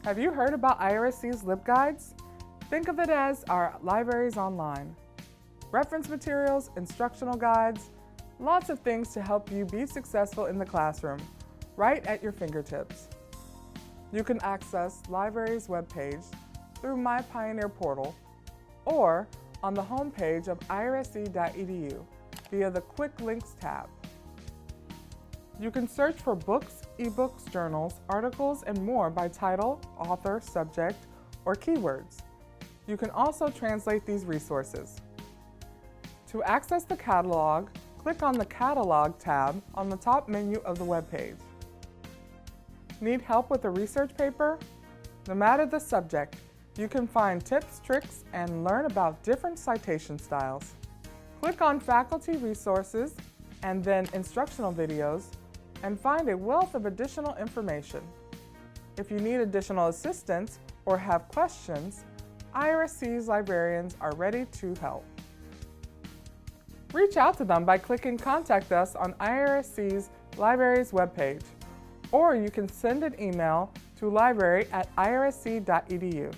Have you heard about IRSC's Libguides? Think of it as our libraries online. Reference materials, instructional guides, lots of things to help you be successful in the classroom, right at your fingertips. You can access Libraries webpage through My Pioneer portal or on the homepage of irsc.edu via the Quick Links tab. You can search for books, ebooks, journals, articles, and more by title, author, subject, or keywords. You can also translate these resources. To access the catalog, click on the Catalog tab on the top menu of the webpage. Need help with a research paper? No matter the subject, you can find tips, tricks, and learn about different citation styles. Click on Faculty Resources and then Instructional Videos and find a wealth of additional information. If you need additional assistance or have questions, IRSC's librarians are ready to help. Reach out to them by clicking Contact Us on IRSC's Libraries webpage, or you can send an email to library@irsc.edu.